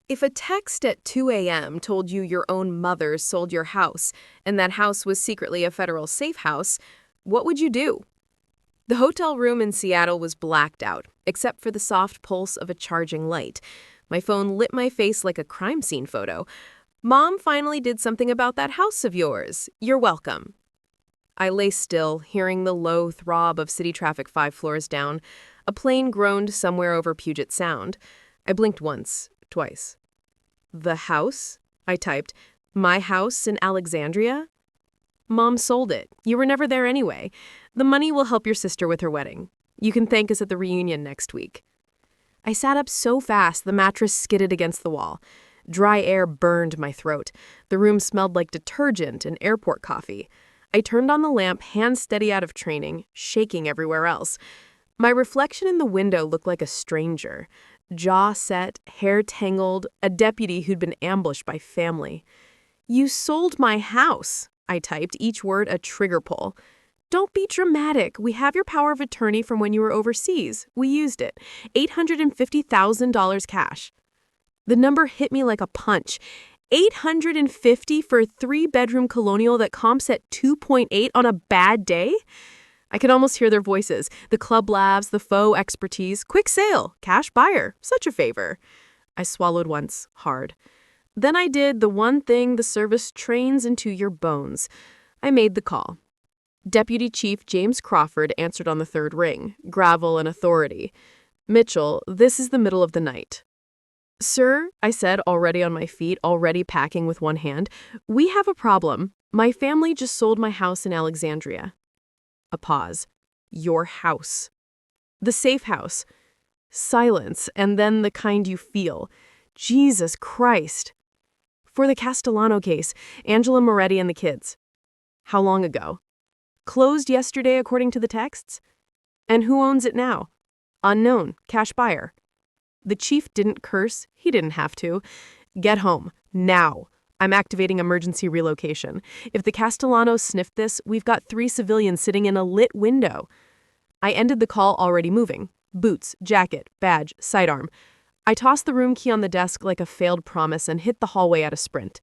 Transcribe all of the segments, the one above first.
If a text at 2 a.m. told you your own mother sold your house and that house was secretly a federal safe house, what would you do? The hotel room in Seattle was blacked out, except for the soft pulse of a charging light. My phone lit my face like a crime scene photo. Mom finally did something about that house of yours. You're welcome. I lay still, hearing the low throb of city traffic 5 floors down. A plane groaned somewhere over Puget Sound. I blinked once, twice. The house? I typed. My house in Alexandria? Mom sold it. You were never there anyway. The money will help your sister with her wedding. You can thank us at the reunion next week. I sat up so fast the mattress skidded against the wall. Dry air burned my throat. The room smelled like detergent and airport coffee. I turned on the lamp, hands steady out of training, shaking everywhere else. My reflection in the window looked like a stranger. Jaw set, hair tangled, a deputy who'd been ambushed by family. You sold my house, I typed, each word a trigger pull. Don't be dramatic. We have your power of attorney from when you were overseas. We used it. $850,000 cash. The number hit me like a punch. $850 for a 3-bedroom colonial that comps at 2.8 on a bad day? I could almost hear their voices. The club labs, the faux expertise. Quick sale. Cash buyer. Such a favor. I swallowed once, hard. Then I did the one thing the service trains into your bones. I made the call. Deputy Chief James Crawford answered on the third ring, gravel and authority. Mitchell, this is the middle of the night. Sir, I said, already on my feet, already packing with one hand, we have a problem. My family just sold my house in Alexandria. A pause. Your house. The safe house. Silence, and then the kind you feel. Jesus Christ. For the Castellano case, Angela Moretti and the kids. How long ago? Closed yesterday according to the texts? And who owns it now? Unknown, cash buyer. The chief didn't curse, he didn't have to. Get home, now. I'm activating emergency relocation. If the Castellanos sniffed this, we've got 3 civilians sitting in a lit window. I ended the call already moving. Boots, jacket, badge, sidearm. I tossed the room key on the desk like a failed promise and hit the hallway at a sprint.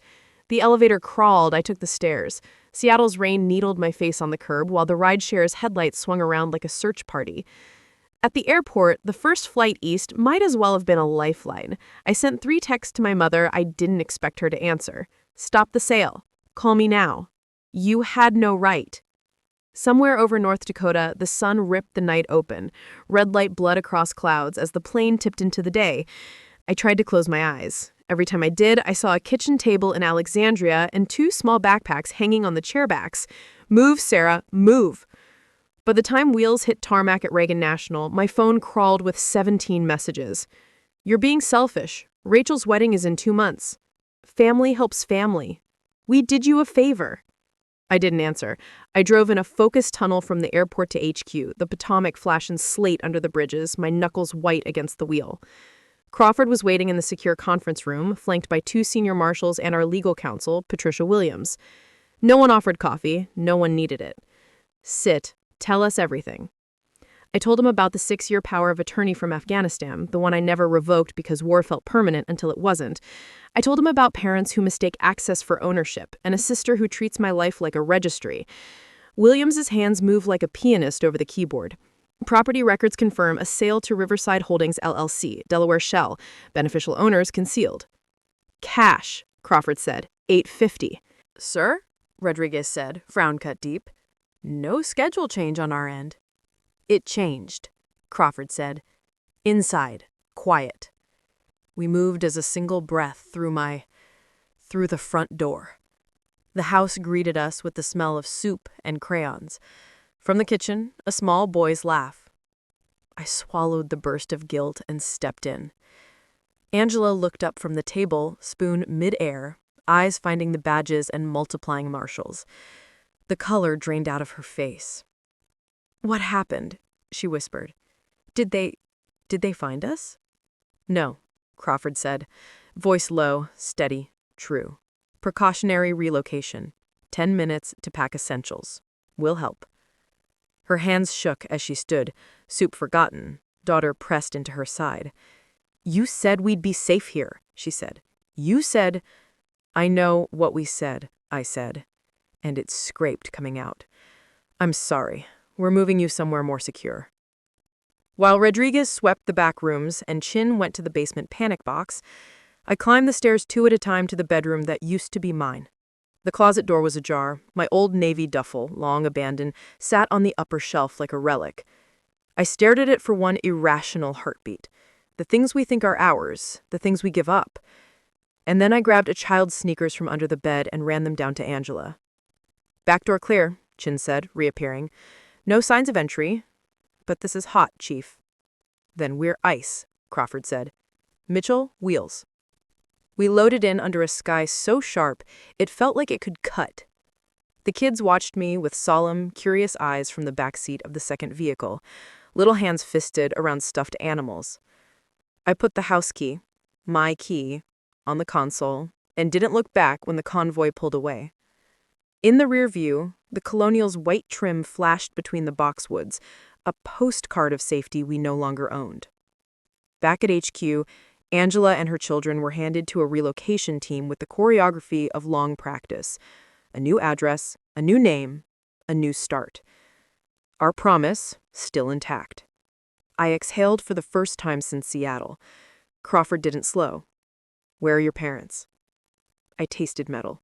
The elevator crawled, I took the stairs. Seattle's rain needled my face on the curb while the rideshare's headlights swung around like a search party. At the airport, the first flight east might as well have been a lifeline. I sent 3 texts to my mother I didn't expect her to answer. Stop the sale. Call me now. You had no right. Somewhere over North Dakota, the sun ripped the night open. Red light bled across clouds as the plane tipped into the day. I tried to close my eyes. Every time I did, I saw a kitchen table in Alexandria and 2 small backpacks hanging on the chairbacks. Move, Sarah, move. By the time wheels hit tarmac at Reagan National, my phone crawled with 17 messages. You're being selfish. Rachel's wedding is in 2 months. Family helps family. We did you a favor. I didn't answer. I drove in a focused tunnel from the airport to HQ, the Potomac flashing slate under the bridges, my knuckles white against the wheel. Crawford was waiting in the secure conference room, flanked by 2 senior marshals and our legal counsel, Patricia Williams. No one offered coffee. No one needed it. Sit. Tell us everything. I told him about the 6-year power of attorney from Afghanistan, the one I never revoked because war felt permanent until it wasn't. I told him about parents who mistake access for ownership and a sister who treats my life like a registry. Williams's hands move like a pianist over the keyboard. Property records confirm a sale to Riverside Holdings LLC, Delaware Shell. Beneficial owners concealed. Cash, Crawford said. $850. Sir? Rodriguez said, frown cut deep. No schedule change on our end. It changed, Crawford said. Inside, quiet. We moved as a single breath through the front door. The house greeted us with the smell of soup and crayons. From the kitchen, a small boy's laugh. I swallowed the burst of guilt and stepped in. Angela looked up from the table, spoon mid-air, eyes finding the badges and multiplying Marshals. The color drained out of her face. What happened? She whispered. Did they find us? No, Crawford said, voice low, steady, true. Precautionary relocation. 10 minutes to pack essentials. We'll help. Her hands shook as she stood, soup forgotten, daughter pressed into her side. You said we'd be safe here. she said. You said, I know what we said, I said, and it scraped coming out. I'm sorry. We're moving you somewhere more secure. While Rodriguez swept the back rooms and Chin went to the basement panic box, I climbed the stairs 2 at a time to the bedroom that used to be mine. The closet door was ajar. My old navy duffel, long abandoned, sat on the upper shelf like a relic. I stared at it for one irrational heartbeat. The things we think are ours, the things we give up. And then I grabbed a child's sneakers from under the bed and ran them down to Angela. Back door clear, Chin said, reappearing. No signs of entry. But this is hot, Chief. Then we're ice, Crawford said. Mitchell, wheels. We loaded in under a sky so sharp it felt like it could cut. The kids watched me with solemn, curious eyes from the back seat of the second vehicle, little hands fisted around stuffed animals. I put the house key, my key, on the console and didn't look back when the convoy pulled away. In the rear view, the Colonial's white trim flashed between the boxwoods, a postcard of safety we no longer owned. Back at HQ, Angela and her children were handed to a relocation team with the choreography of long practice. A new address, a new name, a new start. Our promise, still intact. I exhaled for the first time since Seattle. Crawford didn't slow. Where are your parents? I tasted metal.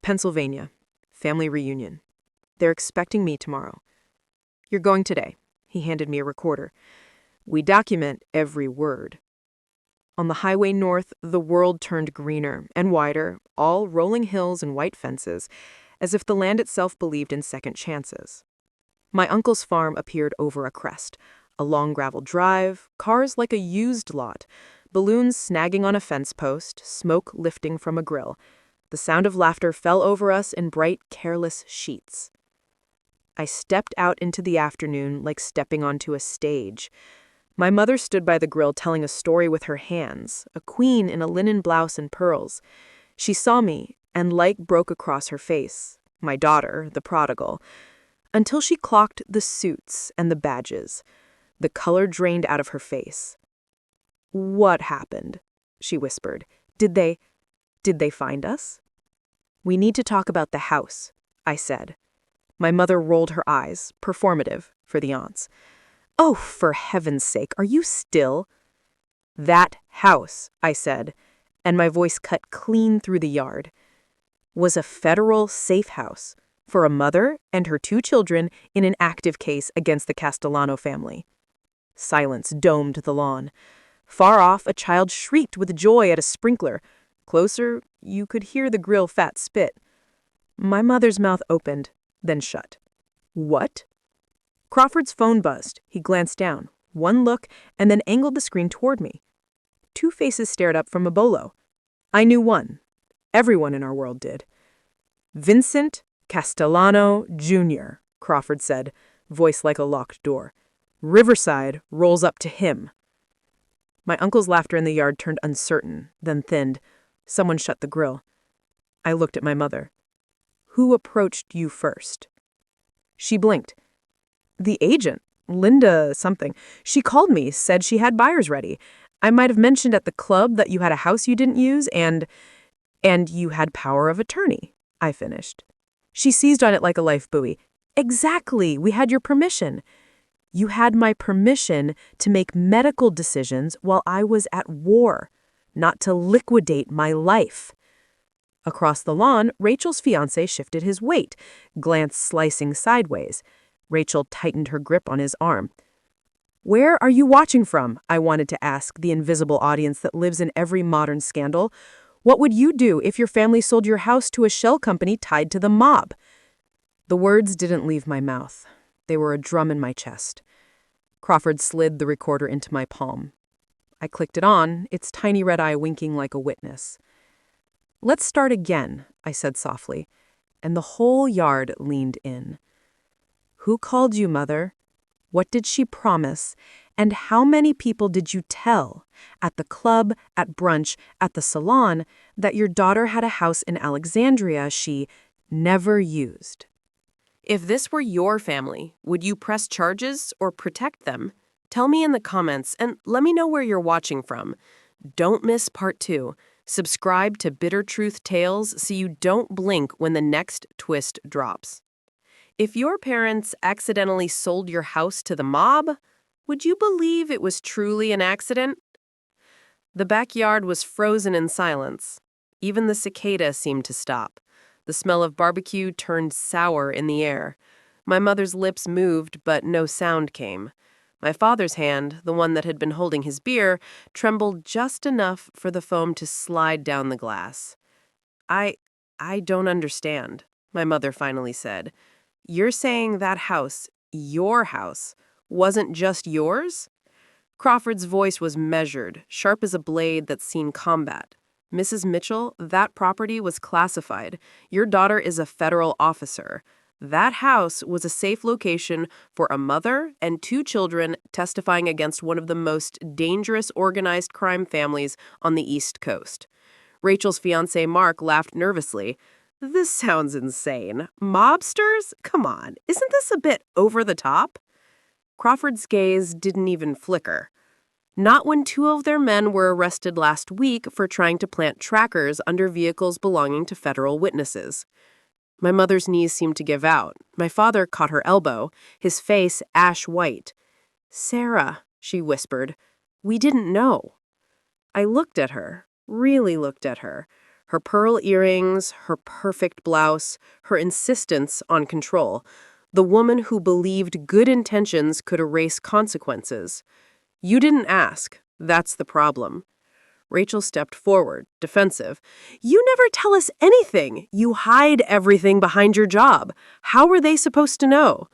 Pennsylvania. Family reunion. They're expecting me tomorrow. You're going today. He handed me a recorder. We document every word. On the highway north, the world turned greener and wider, all rolling hills and white fences, as if the land itself believed in second chances. My uncle's farm appeared over a crest, a long gravel drive, cars like a used lot, balloons snagging on a fence post, smoke lifting from a grill. The sound of laughter fell over us in bright, careless sheets. I stepped out into the afternoon like stepping onto a stage. My mother stood by the grill telling a story with her hands, a queen in a linen blouse and pearls. She saw me, and light broke across her face, my daughter, the prodigal, until she clocked the suits and the badges. The color drained out of her face. What happened? She whispered. Did they find us? We need to talk about the house, I said. My mother rolled her eyes, performative, for the aunts. Oh, for heaven's sake, are you still? That house, I said, and my voice cut clean through the yard, was a federal safe house for a mother and her 2 children in an active case against the Castellano family. Silence domed the lawn. Far off, a child shrieked with joy at a sprinkler. Closer, you could hear the grill fat spit. My mother's mouth opened, then shut. What? Crawford's phone buzzed. He glanced down, one look, and then angled the screen toward me. 2 faces stared up from a bolo. I knew one. Everyone in our world did. Vincent Castellano, Jr., Crawford said, voice like a locked door. Riverside rolls up to him. My uncle's laughter in the yard turned uncertain, then thinned. Someone shut the grill. I looked at my mother. Who approached you first? She blinked. The agent, Linda something. She called me, said she had buyers ready. I might have mentioned at the club that you had a house you didn't use and you had power of attorney, I finished. She seized on it like a life buoy. Exactly, we had your permission. You had my permission to make medical decisions while I was at war, not to liquidate my life. Across the lawn, Rachel's fiancé shifted his weight, glance slicing sideways. Rachel tightened her grip on his arm. Where are you watching from? I wanted to ask the invisible audience that lives in every modern scandal. What would you do if your family sold your house to a shell company tied to the mob? The words didn't leave my mouth. They were a drum in my chest. Crawford slid the recorder into my palm. I clicked it on, its tiny red eye winking like a witness. Let's start again, I said softly, and the whole yard leaned in. Who called you, Mother? What did she promise? And how many people did you tell, at the club, at brunch, at the salon, that your daughter had a house in Alexandria she never used? If this were your family, would you press charges or protect them? Tell me in the comments and let me know where you're watching from. Don't miss part 2. Subscribe to Bitter Truth Tales so you don't blink when the next twist drops. If your parents accidentally sold your house to the mob, would you believe it was truly an accident? The backyard was frozen in silence. Even the cicada seemed to stop. The smell of barbecue turned sour in the air. My mother's lips moved, but no sound came. My father's hand, the one that had been holding his beer, trembled just enough for the foam to slide down the glass. I don't understand, my mother finally said. You're saying that house, your house, wasn't just yours? Crawford's voice was measured, sharp as a blade that's seen combat. Mrs. Mitchell, that property was classified. Your daughter is a federal officer. That house was a safe location for a mother and 2 children testifying against one of the most dangerous organized crime families on the East Coast. Rachel's fiancé Mark laughed nervously. This sounds insane. Mobsters? Come on, isn't this a bit over the top? Crawford's gaze didn't even flicker. Not when 2 of their men were arrested last week for trying to plant trackers under vehicles belonging to federal witnesses. My mother's knees seemed to give out. My father caught her elbow, his face ash white. Sarah, she whispered, we didn't know. I looked at her, really looked at her. Her pearl earrings, her perfect blouse, her insistence on control. The woman who believed good intentions could erase consequences. You didn't ask. That's the problem. Rachel stepped forward, defensive. You never tell us anything. You hide everything behind your job. How were they supposed to know?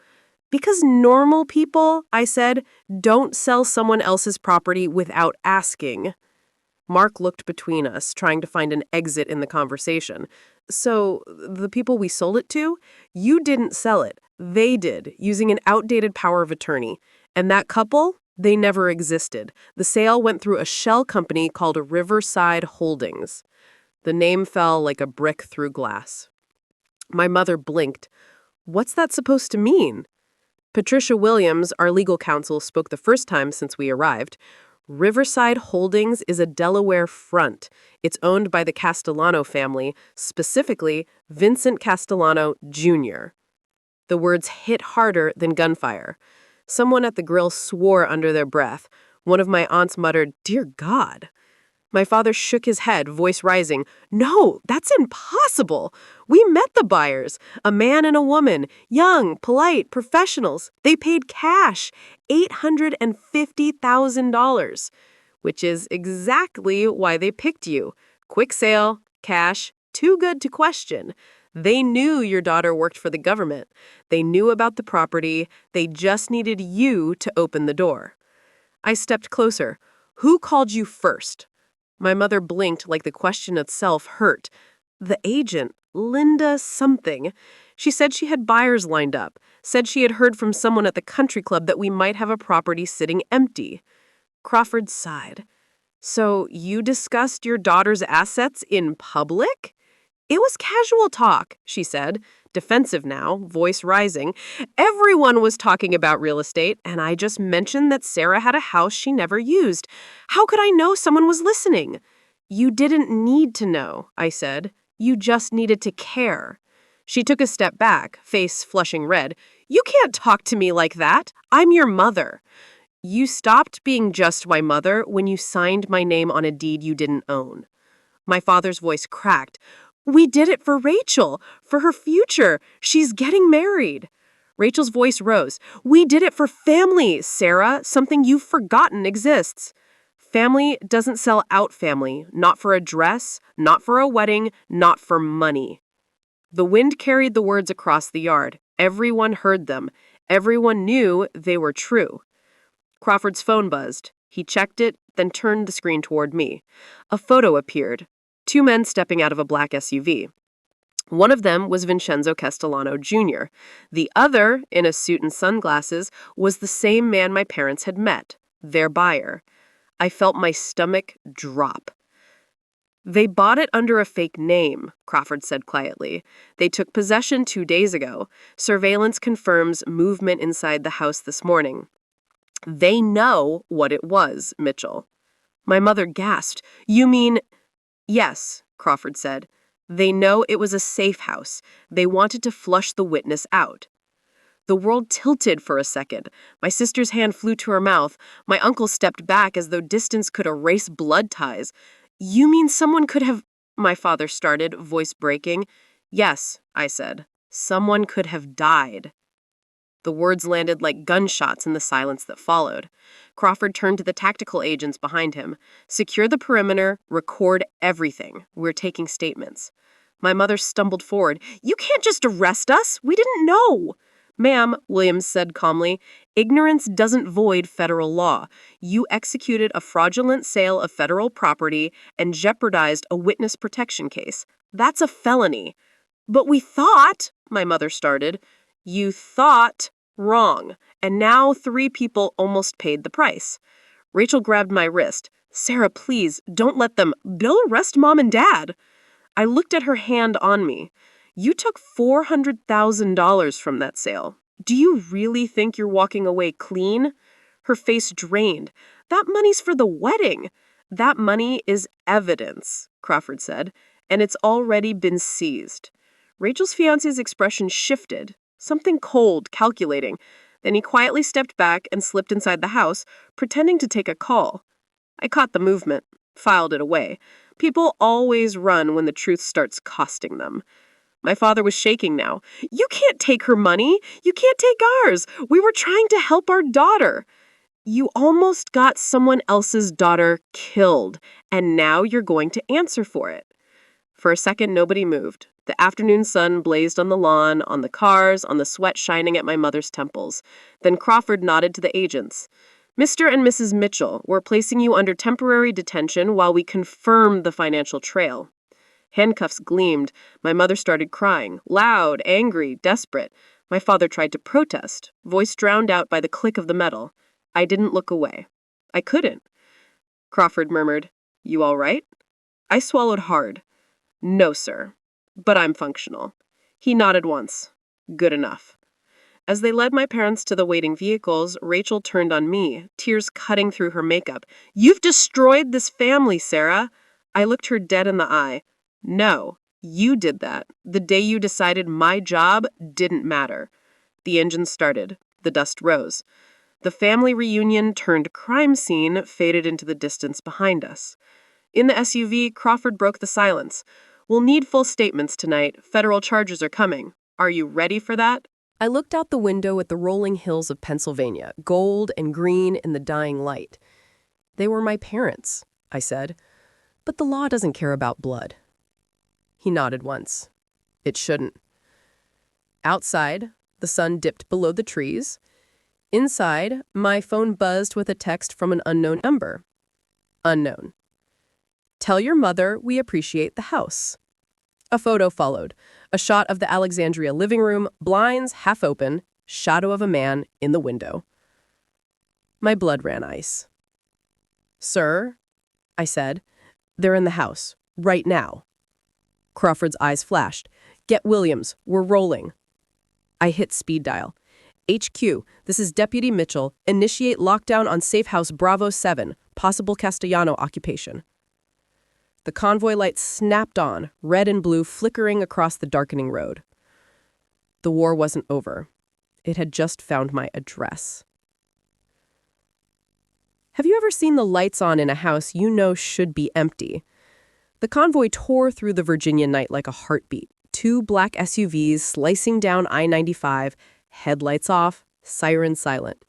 Because normal people, I said, don't sell someone else's property without asking. Mark looked between us, trying to find an exit in the conversation. So, the people we sold it to? You didn't sell it. They did, using an outdated power of attorney. And that couple? They never existed. The sale went through a shell company called Riverside Holdings. The name fell like a brick through glass. My mother blinked. What's that supposed to mean? Patricia Williams, our legal counsel, spoke the first time since we arrived. Riverside Holdings is a Delaware front. It's owned by the Castellano family, specifically Vincent Castellano, Jr. The words hit harder than gunfire. Someone at the grill swore under their breath. One of my aunts muttered, Dear God. My father shook his head, voice rising. No, that's impossible. We met the buyers, a man and a woman, young, polite, professionals. They paid cash, $850,000, which is exactly why they picked you. Quick sale, cash, too good to question. They knew your daughter worked for the government. They knew about the property. They just needed you to open the door. I stepped closer. Who called you first? My mother blinked like the question itself hurt. The agent, Linda something. She said she had buyers lined up, said she had heard from someone at the country club that we might have a property sitting empty. Crawford sighed. So you discussed your daughter's assets in public? It was casual talk, she said, defensive now, voice rising. Everyone was talking about real estate, and I just mentioned that Sarah had a house she never used. How could I know someone was listening? You didn't need to know, I said. You just needed to care. She took a step back, face flushing red. You can't talk to me like that. I'm your mother. You stopped being just my mother when you signed my name on a deed you didn't own. My father's voice cracked. We did it for Rachel, for her future. She's getting married. Rachel's voice rose. We did it for family, Sarah, something you've forgotten exists. Family doesn't sell out family, not for a dress, not for a wedding, not for money. The wind carried the words across the yard. Everyone heard them. Everyone knew they were true. Crawford's phone buzzed. He checked it, then turned the screen toward me. A photo appeared. 2 men stepping out of a black SUV. One of them was Vincenzo Castellano, Jr. The other, in a suit and sunglasses, was the same man my parents had met, their buyer. I felt my stomach drop. They bought it under a fake name, Crawford said quietly. They took possession 2 days ago. Surveillance confirms movement inside the house this morning. They know what it was, Mitchell. My mother gasped. You mean— Yes, Crawford said. They know it was a safe house. They wanted to flush the witness out. The world tilted for a second. My sister's hand flew to her mouth. My uncle stepped back as though distance could erase blood ties. You mean someone could have— My father started, voice breaking. Yes, I said. Someone could have died. The words landed like gunshots in the silence that followed. Crawford turned to the tactical agents behind him. Secure the perimeter, record everything. We're taking statements. My mother stumbled forward. You can't just arrest us. We didn't know. Ma'am, Williams said calmly, ignorance doesn't void federal law. You executed a fraudulent sale of federal property and jeopardized a witness protection case. That's a felony. But we thought, my mother started. You thought wrong, and now 3 people almost paid the price. Rachel grabbed my wrist. Sarah, please, don't let them— They'll arrest Mom and Dad. I looked at her hand on me. You took $400,000 from that sale. Do you really think you're walking away clean? Her face drained. That money's for the wedding. That money is evidence, Crawford said, and it's already been seized. Rachel's fiancé's expression shifted, something cold, calculating. Then he quietly stepped back and slipped inside the house, pretending to take a call. I caught the movement, filed it away. People always run when the truth starts costing them. My father was shaking now. You can't take her money. You can't take ours. We were trying to help our daughter. You almost got someone else's daughter killed, and now you're going to answer for it. For a second, nobody moved. The afternoon sun blazed on the lawn, on the cars, on the sweat shining at my mother's temples. Then Crawford nodded to the agents. Mr. and Mrs. Mitchell, we're placing you under temporary detention while we confirm the financial trail. Handcuffs gleamed. My mother started crying, loud, angry, desperate. My father tried to protest, voice drowned out by the click of the metal. I didn't look away. I couldn't. Crawford murmured, You all right? I swallowed hard. No, sir. But I'm functional. He nodded once. Good enough. As they led my parents to the waiting vehicles, Rachel turned on me, tears cutting through her makeup. You've destroyed this family, Sarah. I looked her dead in the eye. No, you did that. The day you decided my job didn't matter. The engine started. The dust rose. The family reunion turned crime scene faded into the distance behind us. In the SUV, Crawford broke the silence. We'll need full statements tonight. Federal charges are coming. Are you ready for that? I looked out the window at the rolling hills of Pennsylvania, gold and green in the dying light. They were my parents, I said. But the law doesn't care about blood. He nodded once. It shouldn't. Outside, the sun dipped below the trees. Inside, my phone buzzed with a text from an unknown number. Unknown. Tell your mother we appreciate the house. A photo followed. A shot of the Alexandria living room, blinds half open, shadow of a man in the window. My blood ran ice. Sir, I said, they're in the house, right now. Crawford's eyes flashed. Get Williams, we're rolling. I hit speed dial. HQ, this is Deputy Mitchell. Initiate lockdown on Safe House Bravo 7, possible Castellano occupation. The convoy lights snapped on, red and blue flickering across the darkening road. The war wasn't over. It had just found my address. Have you ever seen the lights on in a house you know should be empty? The convoy tore through the Virginia night like a heartbeat. 2 black SUVs slicing down I-95, headlights off, siren silent.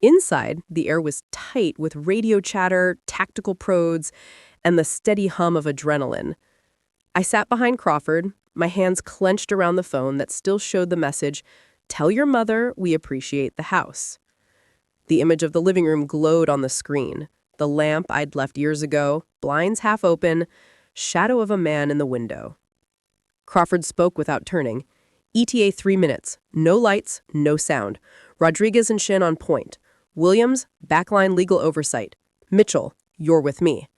Inside, the air was tight with radio chatter, tactical prods, and the steady hum of adrenaline. I sat behind Crawford, my hands clenched around the phone that still showed the message, Tell your mother we appreciate the house. The image of the living room glowed on the screen. The lamp I'd left years ago, blinds half open, shadow of a man in the window. Crawford spoke without turning. ETA 3 minutes. No lights, no sound. Rodriguez and Shin on point. Williams, backline legal oversight. Mitchell, you're with me.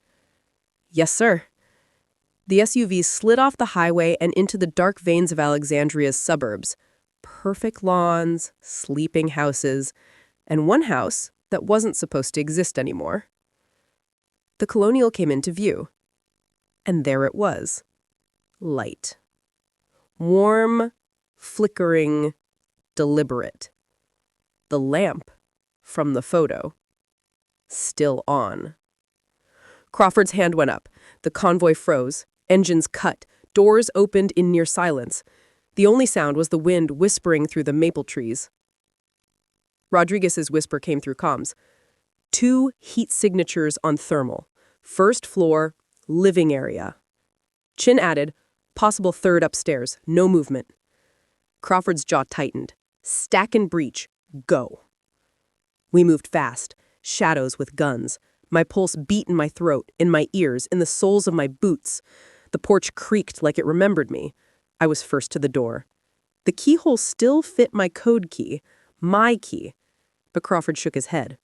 Yes, sir. The SUV slid off the highway and into the dark veins of Alexandria's suburbs. Perfect lawns, sleeping houses, and one house that wasn't supposed to exist anymore. The colonial came into view, and there it was. Light. Warm, flickering, deliberate. The lamp from the photo still on. Crawford's hand went up. The convoy froze. Engines cut. Doors opened in near silence. The only sound was the wind whispering through the maple trees. Rodriguez's whisper came through comms. 2 heat signatures on thermal. First floor, living area. Chin added, possible third upstairs, no movement. Crawford's jaw tightened. Stack and breach, go. We moved fast, shadows with guns. My pulse beat in my throat, in my ears, in the soles of my boots. The porch creaked like it remembered me. I was first to the door. The keyhole still fit my code key, my key, but Crawford shook his head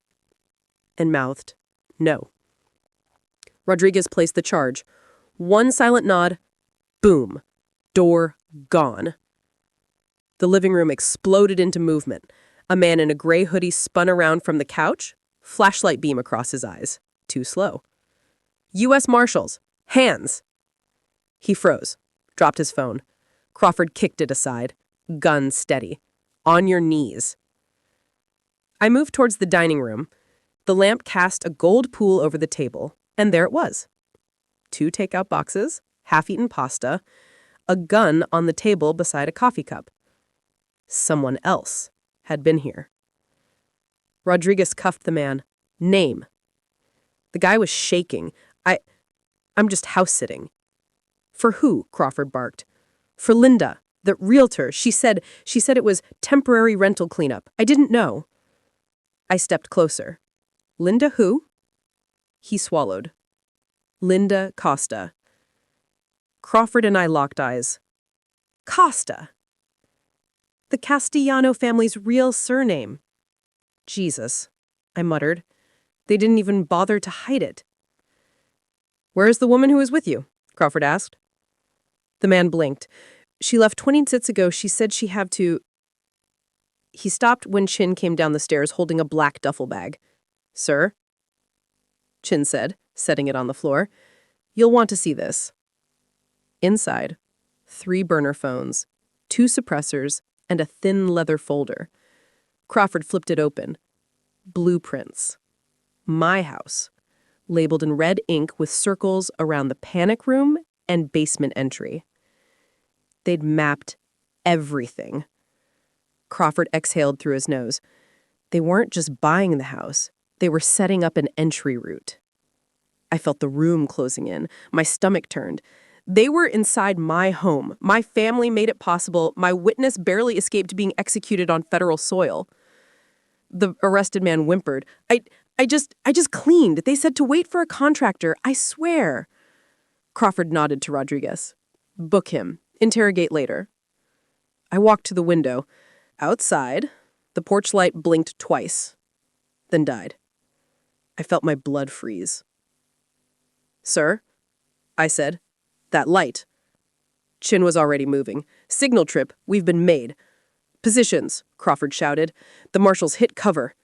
and mouthed, no. Rodriguez placed the charge. 1 silent nod, boom, door gone. The living room exploded into movement. A man in a gray hoodie spun around from the couch, flashlight beam across his eyes. Too slow. U.S. Marshals, hands. He froze, dropped his phone. Crawford kicked it aside, gun steady. On your knees. I moved towards the dining room. The lamp cast a gold pool over the table, and there it was. 2 takeout boxes, half-eaten pasta, a gun on the table beside a coffee cup. Someone else had been here. Rodriguez cuffed the man. Name. The guy was shaking. I'm just house-sitting. For who? Crawford barked. For Linda, the realtor. She said it was temporary rental cleanup. I didn't know. I stepped closer. Linda who? He swallowed. Linda Costa. Crawford and I locked eyes. Costa. The Castellano family's real surname. Jesus, I muttered. They didn't even bother to hide it. Where is the woman who was with you? Crawford asked. The man blinked. She left 20 minutes ago. She said she had to... He stopped when Chin came down the stairs holding a black duffel bag. Sir? Chin said, setting it on the floor. You'll want to see this. Inside, 3 burner phones, 2 suppressors, and a thin leather folder. Crawford flipped it open. Blueprints. My house. Labeled in red ink with circles around the panic room and basement entry. They'd mapped everything. Crawford exhaled through his nose. They weren't just buying the house. They were setting up an entry route. I felt the room closing in. My stomach turned. They were inside my home. My family made it possible. My witness barely escaped being executed on federal soil. The arrested man whimpered. I just cleaned. They said to wait for a contractor. I swear. Crawford nodded to Rodriguez. Book him. Interrogate later. I walked to the window. Outside, the porch light blinked twice, then died. I felt my blood freeze. Sir, I said, that light. Chin was already moving. Signal trip, we've been made. Positions, Crawford shouted. The marshals hit cover.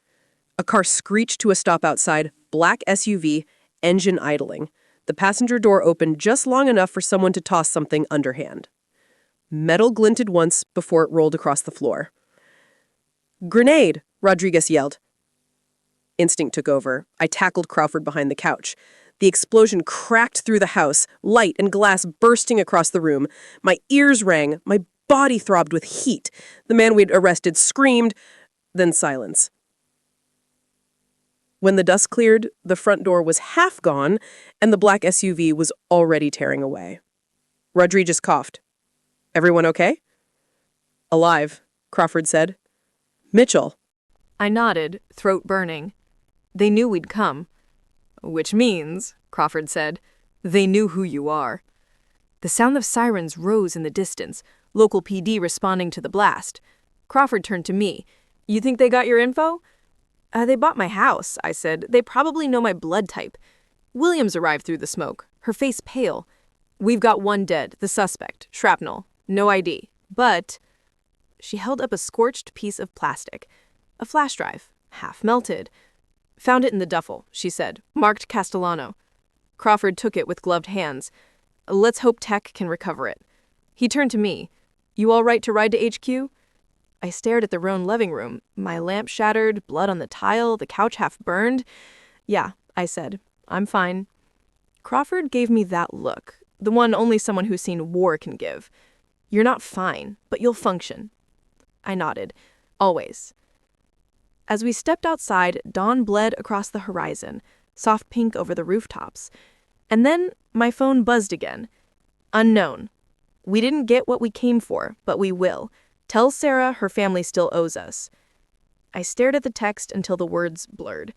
A car screeched to a stop outside, black SUV, engine idling. The passenger door opened just long enough for someone to toss something underhand. Metal glinted once before it rolled across the floor. Grenade, Rodriguez yelled. Instinct took over. I tackled Crawford behind the couch. The explosion cracked through the house, light and glass bursting across the room. My ears rang, my body throbbed with heat. The man we'd arrested screamed, then silence. When the dust cleared, the front door was half gone, and the black SUV was already tearing away. Rodriguez coughed. Everyone okay? Alive, Crawford said. Mitchell. I nodded, throat burning. They knew we'd come. Which means, Crawford said, they knew who you are. The sound of sirens rose in the distance, local PD responding to the blast. Crawford turned to me. You think they got your info? They bought my house, I said. They probably know my blood type. Williams arrived through the smoke, her face pale. We've got 1 dead, the suspect, shrapnel, no ID. But... She held up a scorched piece of plastic. A flash drive, half melted. Found it in the duffel, she said, marked Castellano. Crawford took it with gloved hands. Let's hope tech can recover it. He turned to me. You all right to ride to HQ? I stared at the Roan living room, my lamp shattered, blood on the tile, the couch half burned. Yeah, I said. I'm fine. Crawford gave me that look, the one only someone who's seen war can give. You're not fine, but you'll function. I nodded. Always. As we stepped outside, dawn bled across the horizon, soft pink over the rooftops. And then my phone buzzed again. Unknown. We didn't get what we came for, but we will. Tell Sarah her family still owes us. I stared at the text until the words blurred.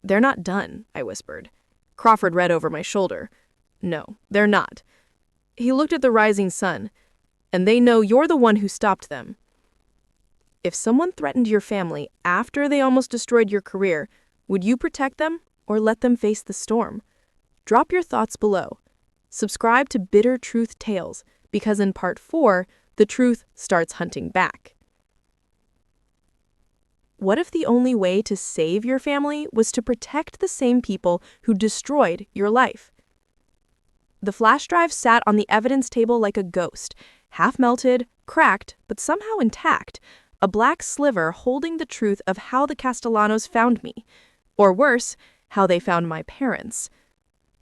They're not done, I whispered. Crawford read over my shoulder. No, they're not. He looked at the rising sun. And they know you're the one who stopped them. If someone threatened your family after they almost destroyed your career, would you protect them or let them face the storm? Drop your thoughts below. Subscribe to Bitter Truth Tales, because in part 4, the truth starts hunting back. What if the only way to save your family was to protect the same people who destroyed your life? The flash drive sat on the evidence table like a ghost, half melted, cracked, but somehow intact, a black sliver holding the truth of how the Castellanos found me, or worse, how they found my parents.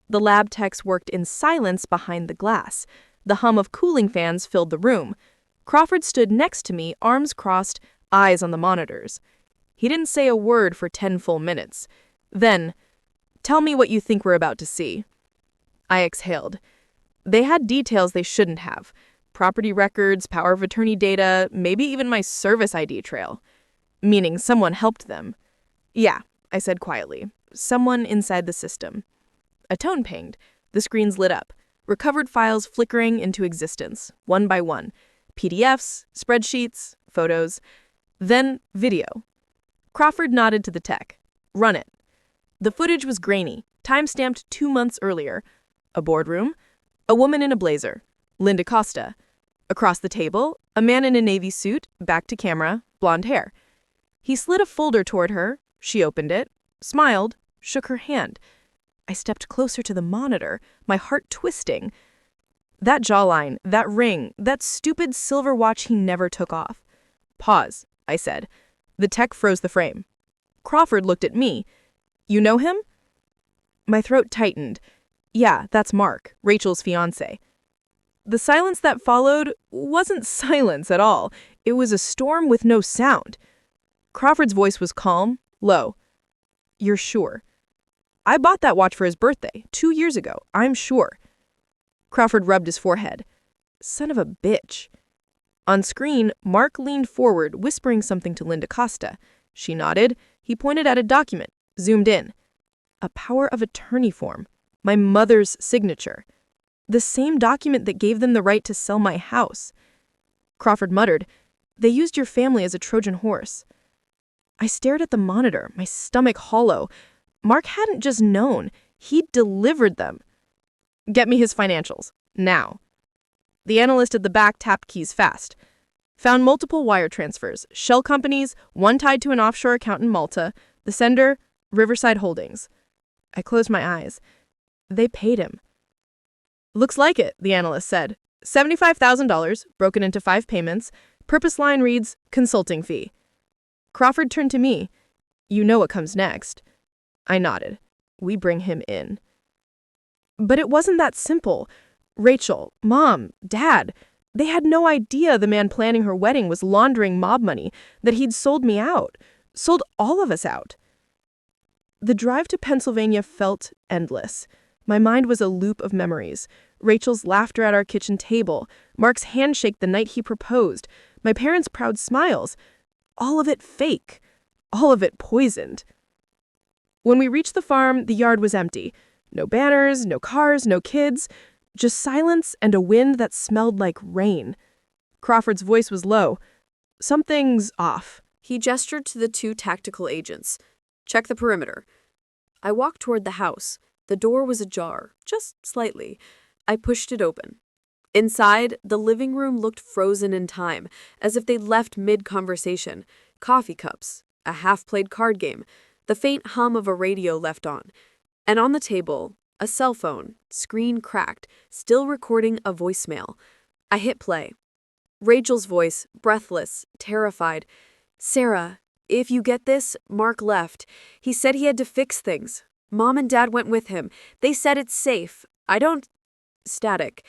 The lab techs worked in silence behind the glass. The hum of cooling fans filled the room. Crawford stood next to me, arms crossed, eyes on the monitors. He didn't say a word for 10 full minutes. Then, tell me what you think we're about to see. I exhaled. They had details they shouldn't have. Property records, power of attorney data, maybe even my service ID trail. Meaning someone helped them. Yeah, I said quietly. Someone inside the system. A tone pinged. The screens lit up. Recovered files flickering into existence, one by one. PDFs, spreadsheets, photos. Then video. Crawford nodded to the tech. Run it. The footage was grainy, time-stamped 2 months earlier. A boardroom. A woman in a blazer. Linda Costa. Across the table, a man in a navy suit, back to camera, blonde hair. He slid a folder toward her. She opened it, smiled, shook her hand. I stepped closer to the monitor, my heart twisting. That jawline, that ring, that stupid silver watch he never took off. Pause, I said. The tech froze the frame. Crawford looked at me. You know him? My throat tightened. Yeah, that's Mark, Rachel's fiancé. The silence that followed wasn't silence at all. It was a storm with no sound. Crawford's voice was calm, low. You're sure? I bought that watch for his birthday 2 years ago, I'm sure. Crawford rubbed his forehead. Son of a bitch. On screen, Mark leaned forward, whispering something to Linda Costa. She nodded. He pointed at a document, zoomed in. A power of attorney form. My mother's signature. The same document that gave them the right to sell my house. Crawford muttered, They used your family as a Trojan horse. I stared at the monitor, my stomach hollow. Mark hadn't just known, he'd delivered them. Get me his financials, now. The analyst at the back tapped keys fast. Found multiple wire transfers, shell companies, one tied to an offshore account in Malta, the sender, Riverside Holdings. I closed my eyes. They paid him. Looks like it, the analyst said. $75,000, broken into 5 payments. Purpose line reads, consulting fee. Crawford turned to me. You know what comes next. I nodded. We bring him in. But it wasn't that simple. Rachel, Mom, Dad, they had no idea the man planning her wedding was laundering mob money, that he'd sold me out, sold all of us out. The drive to Pennsylvania felt endless. My mind was a loop of memories. Rachel's laughter at our kitchen table, Mark's handshake the night he proposed, my parents' proud smiles. All of it fake. All of it poisoned. When we reached the farm, the yard was empty. No banners, no cars, no kids. Just silence and a wind that smelled like rain. Crawford's voice was low. Something's off. He gestured to the 2 tactical agents. Check the perimeter. I walked toward the house. The door was ajar, just slightly. I pushed it open. Inside, the living room looked frozen in time, as if they'd left mid-conversation. Coffee cups, a half-played card game, the faint hum of a radio left on. And on the table, A cell phone, screen cracked, still recording a voicemail. I hit play. Rachel's voice, breathless, terrified. "Sarah, if you get this, Mark left. He said he had to fix things. Mom and Dad went with him. They said it's safe. I don't—" Static.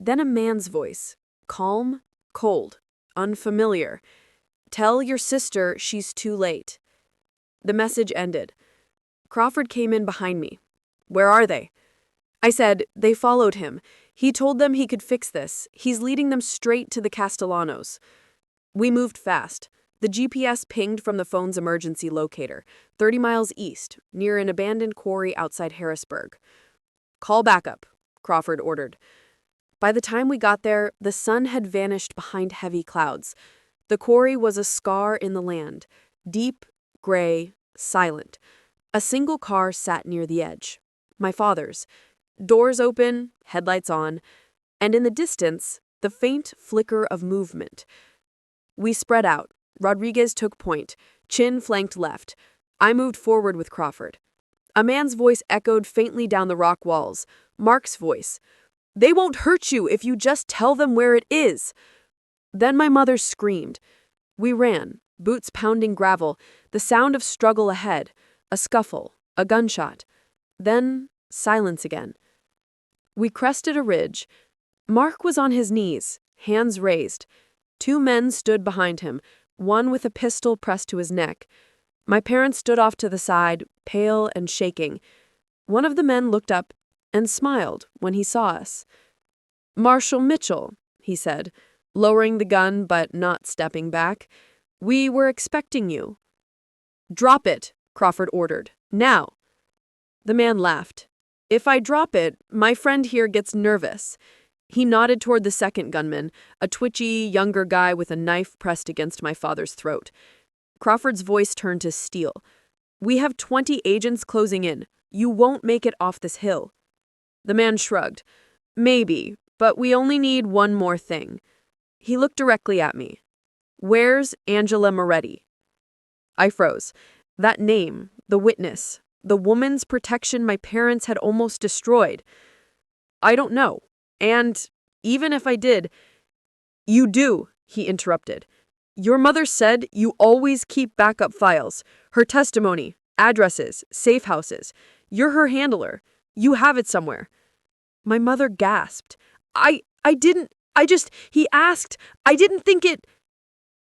Then a man's voice. Calm, cold, unfamiliar. "Tell your sister she's too late." The message ended. Crawford came in behind me. "Where are they?" I said, "They followed him. He told them he could fix this. He's leading them straight to the Castellanos." We moved fast. The GPS pinged from the phone's emergency locator, 30 miles east, near an abandoned quarry outside Harrisburg. "Call backup," Crawford ordered. By the time we got there, the sun had vanished behind heavy clouds. The quarry was a scar in the land, deep, gray, silent. A single car sat near the edge. My father's. Doors open, headlights on, and in the distance, the faint flicker of movement. We spread out. Rodriguez took point. Chin flanked left. I moved forward with Crawford. A man's voice echoed faintly down the rock walls. Mark's voice. "They won't hurt you if you just tell them where it is." Then my mother screamed. We ran, boots pounding gravel, the sound of struggle ahead, a scuffle, a gunshot. Then silence again. We crested a ridge. Mark was on his knees, hands raised. 2 men stood behind him, one with a pistol pressed to his neck. My parents stood off to the side, pale and shaking. One of the men looked up and smiled when he saw us. "Marshal Mitchell," he said, lowering the gun but not stepping back. "We were expecting you." "Drop it," Crawford ordered. "Now." The man laughed. "If I drop it, my friend here gets nervous." He nodded toward the second gunman, a twitchy, younger guy with a knife pressed against my father's throat. Crawford's voice turned to steel. "We have 20 agents closing in. You won't make it off this hill." The man shrugged. "Maybe, but we only need one more thing." He looked directly at me. "Where's Angela Moretti?" I froze. That name, the witness, the woman's protection my parents had almost destroyed. "I don't know. And even if I did—" "You do," he interrupted. "Your mother said you always keep backup files, her testimony, addresses, safe houses. You're her handler. You have it somewhere." My mother gasped. I didn't, he asked, I didn't think it—"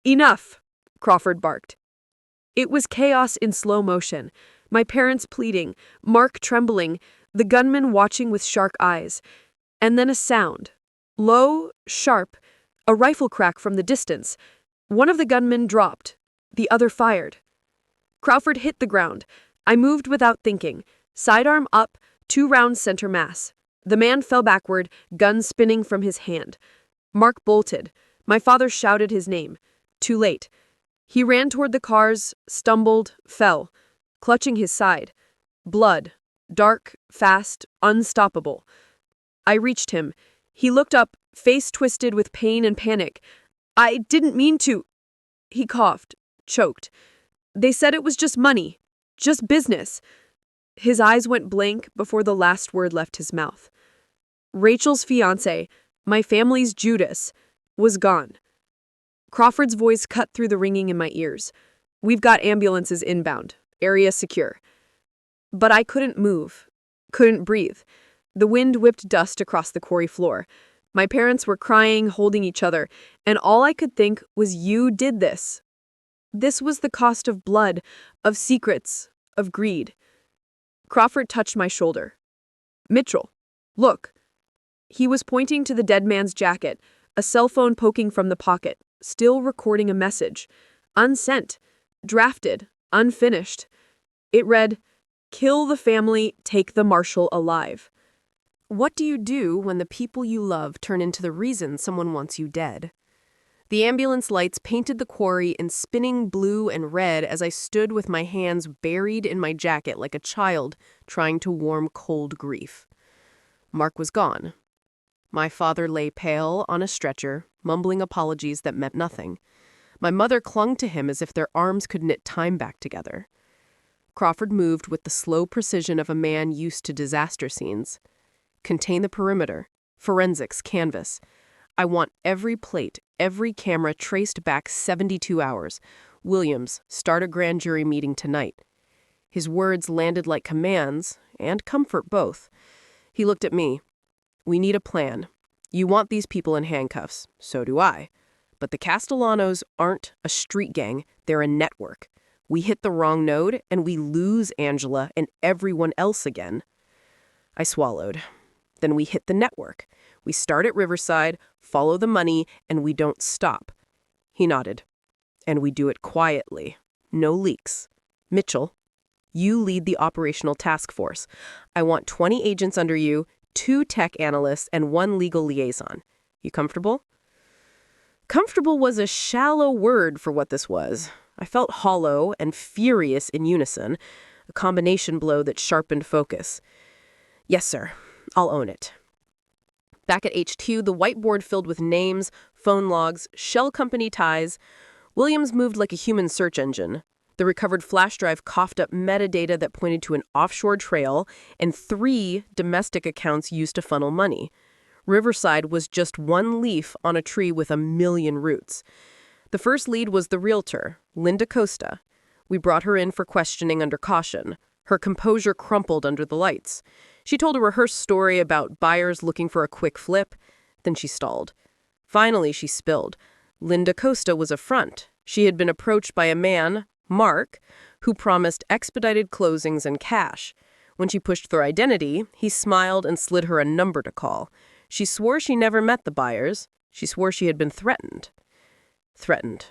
"Enough," Crawford barked. It was chaos in slow motion. My parents pleading, Mark trembling, the gunman watching with sharp eyes. And then a sound. Low, sharp, a rifle crack from the distance. One of the gunmen dropped. The other fired. Crawford hit the ground. I moved without thinking. Sidearm up, 2 rounds center mass. The man fell backward, gun spinning from his hand. Mark bolted. My father shouted his name. Too late. He ran toward the cars, stumbled, fell, clutching his side. Blood. Dark, fast, unstoppable. I reached him. He looked up, face twisted with pain and panic. "I didn't mean to." He coughed, choked. "They said it was just money. Just business." His eyes went blank before the last word left his mouth. Rachel's fiancé, my family's Judas, was gone. Crawford's voice cut through the ringing in my ears. "We've got ambulances inbound. Area secure." But I couldn't move. Couldn't breathe. The wind whipped dust across the quarry floor. My parents were crying, holding each other, and all I could think was, "You did this." This was the cost of blood, of secrets, of greed. Crawford touched my shoulder. "Mitchell, look." He was pointing to the dead man's jacket, a cell phone poking from the pocket, still recording a message. Unsent, drafted, unfinished. It read, "Kill the family, take the Marshal alive." What do you do when the people you love turn into the reason someone wants you dead? The ambulance lights painted the quarry in spinning blue and red as I stood with my hands buried in my jacket like a child trying to warm cold grief. Mark was gone. My father lay pale on a stretcher, mumbling apologies that meant nothing. My mother clung to him as if their arms could knit time back together. Crawford moved with the slow precision of a man used to disaster scenes. Contain the perimeter. Forensics, canvas. I want every plate, every camera traced back 72 hours. Williams, start a grand jury meeting tonight. His words landed like commands, and comfort both. He looked at me. We need a plan. You want these people in handcuffs. So do I. But the Castellanos aren't a street gang. They're a network. We hit the wrong node, and we lose Angela and everyone else again. I swallowed. Then we hit the network. We start at Riverside, follow the money, and we don't stop. He nodded. And we do it quietly. No leaks. Mitchell, you lead the operational task force. I want 20 agents under you, 2 tech analysts, and 1 legal liaison. You comfortable? Comfortable was a shallow word for what this was. I felt hollow and furious in unison, a combination blow that sharpened focus. Yes, sir. I'll own it. Back at HQ, the whiteboard filled with names, phone logs, shell company ties. Williams moved like a human search engine. The recovered flash drive coughed up metadata that pointed to an offshore trail and 3 domestic accounts used to funnel money. Riverside was just 1 leaf on a tree with a million roots. The first lead was the realtor, Linda Costa. We brought her in for questioning under caution. Her composure crumpled under the lights. She told a rehearsed story about buyers looking for a quick flip. Then she stalled. Finally, she spilled. Linda Costa was a front. She had been approached by a man, Mark, who promised expedited closings and cash. When she pushed for identity, he smiled and slid her a number to call. She swore she never met the buyers. She swore she had been threatened. Threatened.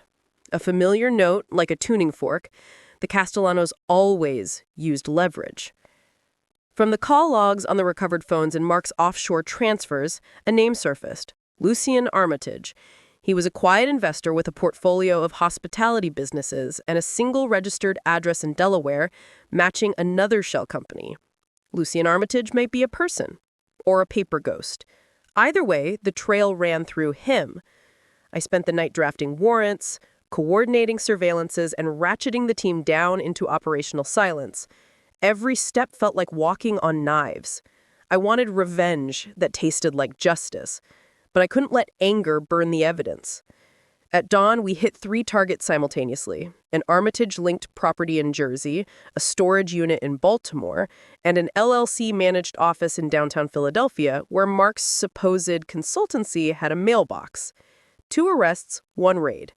A familiar note, like a tuning fork. The Castellanos always used leverage. From the call logs on the recovered phones and Mark's offshore transfers, a name surfaced. Lucien Armitage. He was a quiet investor with a portfolio of hospitality businesses and a single registered address in Delaware, matching another shell company. Lucien Armitage might be a person or a paper ghost. Either way, the trail ran through him. I spent the night drafting warrants, coordinating surveillances, and ratcheting the team down into operational silence. Every step felt like walking on knives. I wanted revenge that tasted like justice, but I couldn't let anger burn the evidence. At dawn, we hit 3 targets simultaneously: an Armitage-linked property in Jersey, a storage unit in Baltimore, and an LLC-managed office in downtown Philadelphia where Mark's supposed consultancy had a mailbox. 2 arrests, 1 raid.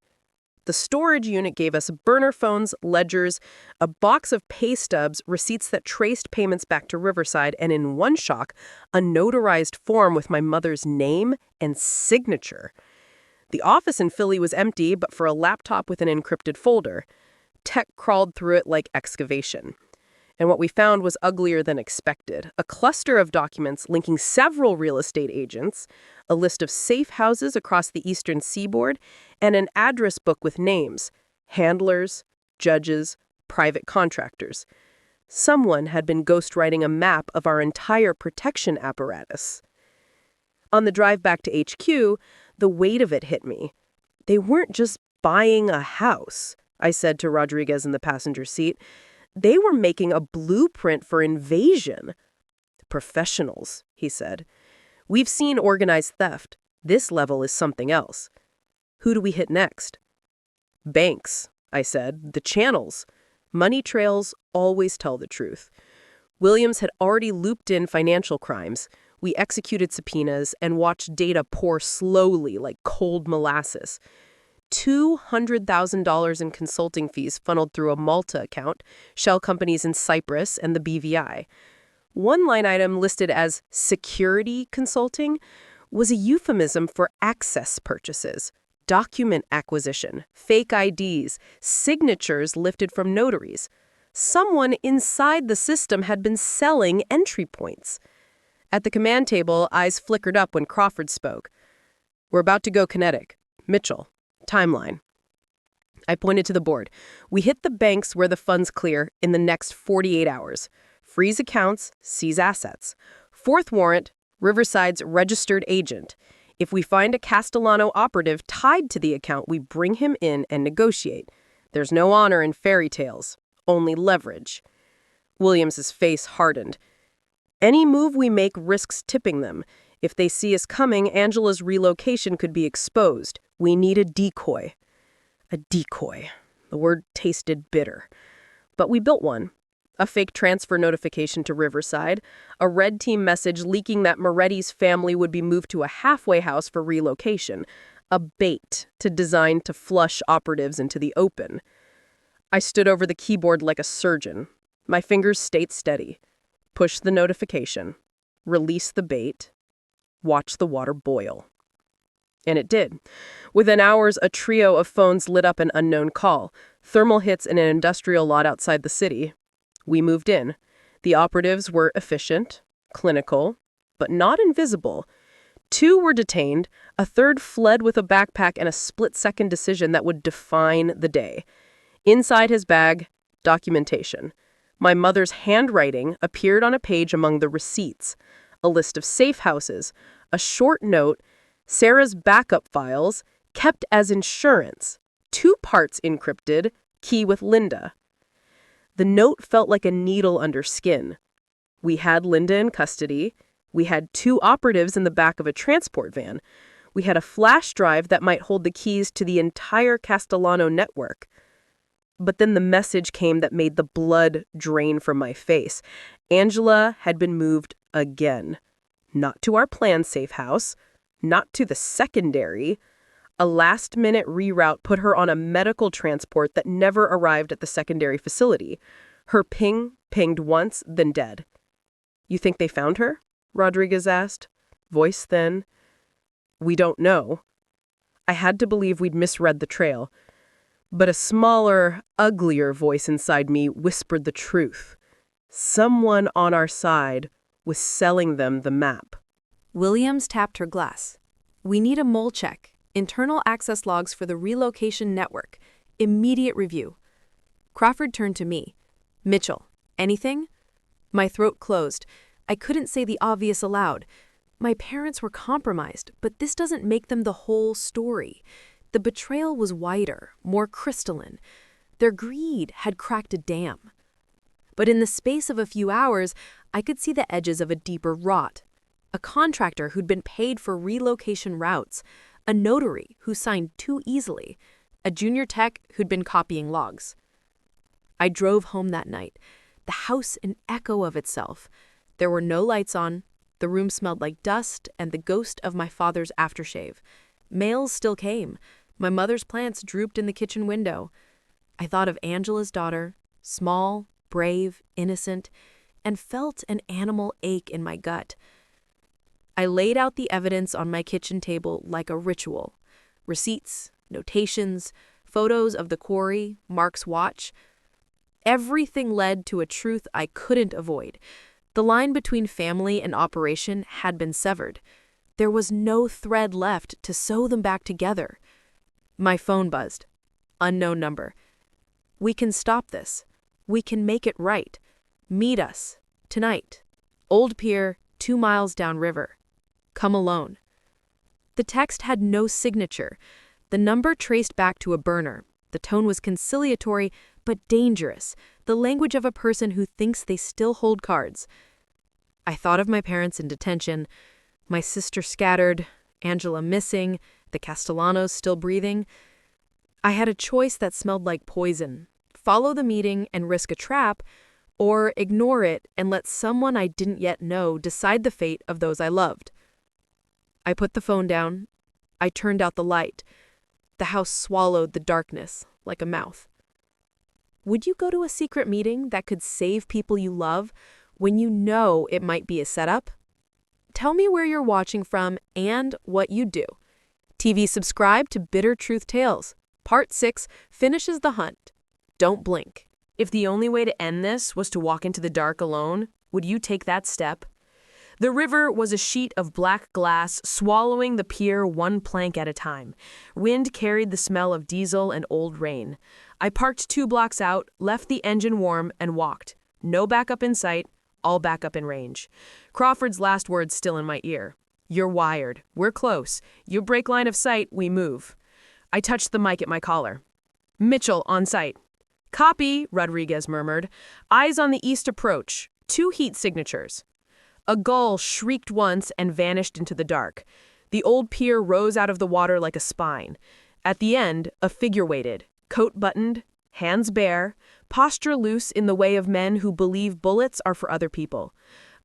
The storage unit gave us burner phones, ledgers, a box of pay stubs, receipts that traced payments back to Riverside, and in one shock, a notarized form with my mother's name and signature. The office in Philly was empty, but for a laptop with an encrypted folder. Tech crawled through it like excavation. And what we found was uglier than expected. A cluster of documents linking several real estate agents, a list of safe houses across the eastern seaboard, and an address book with names: handlers, judges, private contractors. Someone had been ghostwriting a map of our entire protection apparatus. On the drive back to HQ, the weight of it hit me. They weren't just buying a house, I said to Rodriguez in the passenger seat. They were making a blueprint for invasion. Professionals, he said. We've seen organized theft. This level is something else. Who do we hit next? Banks, I said. The channels. Money trails always tell the truth. Williams had already looped in financial crimes. We executed subpoenas and watched data pour slowly like cold molasses. $200,000 in consulting fees funneled through a Malta account, shell companies in Cyprus, and the BVI. One line item listed as security consulting was a euphemism for access purchases, document acquisition, fake IDs, signatures lifted from notaries. Someone inside the system had been selling entry points. At the command table, eyes flickered up when Crawford spoke. We're about to go kinetic. Mitchell. Timeline. I pointed to the board. We hit the banks where the funds clear in the next 48 hours. Freeze accounts, seize assets. 4th warrant, Riverside's registered agent. If we find a Castellano operative tied to the account, we bring him in and negotiate. There's no honor in fairy tales, only leverage. Williams's face hardened. Any move we make risks tipping them. If they see us coming, Angela's relocation could be exposed. We need a decoy. A decoy. The word tasted bitter. But we built one. A fake transfer notification to Riverside, a red team message leaking that Moretti's family would be moved to a halfway house for relocation, a bait designed to flush operatives into the open. I stood over the keyboard like a surgeon. My fingers stayed steady. Push the notification. Release the bait. Watch the water boil. And it did. Within hours, a trio of phones lit up an unknown call. Thermal hits in an industrial lot outside the city. We moved in. The operatives were efficient, clinical, but not invisible. 2 were detained. A third fled with a backpack and a split-second decision that would define the day. Inside his bag, documentation. My mother's handwriting appeared on a page among the receipts. A list of safe houses, a short note, Sarah's backup files, kept as insurance, 2 parts encrypted, key with Linda. The note felt like a needle under skin. We had Linda in custody. We had 2 operatives in the back of a transport van. We had a flash drive that might hold the keys to the entire Castellano network. But then the message came that made the blood drain from my face. Angela had been moved again. Not to our planned safe house, not to the secondary. A last-minute reroute put her on a medical transport that never arrived at the secondary facility. Her pinged once, then dead. "You think they found her?" Rodriguez asked, voice thin. "We don't know." I had to believe we'd misread the trail. But a smaller, uglier voice inside me whispered the truth. Someone on our side was selling them the map. Williams tapped her glass. "We need a mole check. Internal access logs for the relocation network. Immediate review." Crawford turned to me. "Mitchell, anything?" My throat closed. I couldn't say the obvious aloud. My parents were compromised, but this doesn't make them the whole story. The betrayal was wider, more crystalline. Their greed had cracked a dam. But in the space of a few hours, I could see the edges of a deeper rot. A contractor who'd been paid for relocation routes, a notary who signed too easily, a junior tech who'd been copying logs. I drove home that night, the house an echo of itself. There were no lights on, the room smelled like dust and the ghost of my father's aftershave. Mails still came. My mother's plants drooped in the kitchen window. I thought of Angela's daughter, small, brave, innocent, and felt an animal ache in my gut. I laid out the evidence on my kitchen table like a ritual. Receipts, notations, photos of the quarry, Mark's watch. Everything led to a truth I couldn't avoid. The line between family and operation had been severed. There was no thread left to sew them back together. My phone buzzed. Unknown number. "We can stop this. We can make it right. Meet us. Tonight. Old Pier, 2 miles downriver. Come alone." The text had no signature. The number traced back to a burner. The tone was conciliatory, but dangerous. The language of a person who thinks they still hold cards. I thought of my parents in detention, my sister scattered, Angela missing, the Castellanos still breathing. I had a choice that smelled like poison. Follow the meeting and risk a trap, or ignore it and let someone I didn't yet know decide the fate of those I loved. I put the phone down. I turned out the light. The house swallowed the darkness like a mouth. Would you go to a secret meeting that could save people you love when you know it might be a setup? Tell me where you're watching from and what you'd do. TV subscribe to Bitter Truth Tales. Part 6 finishes the hunt. Don't blink. If the only way to end this was to walk into the dark alone, would you take that step? The river was a sheet of black glass swallowing the pier one plank at a time. Wind carried the smell of diesel and old rain. I parked 2 blocks out, left the engine warm, and walked. No backup in sight, all backup in range. Crawford's last words still in my ear. "You're wired. We're close. You break line of sight, we move." I touched the mic at my collar. "Mitchell on site. Copy, Rodriguez murmured. Eyes on the east approach. 2 heat signatures. A gull shrieked once and vanished into the dark. The old pier rose out of the water like a spine. At the end, a figure waited, coat buttoned, hands bare, posture loose in the way of men who believe bullets are for other people.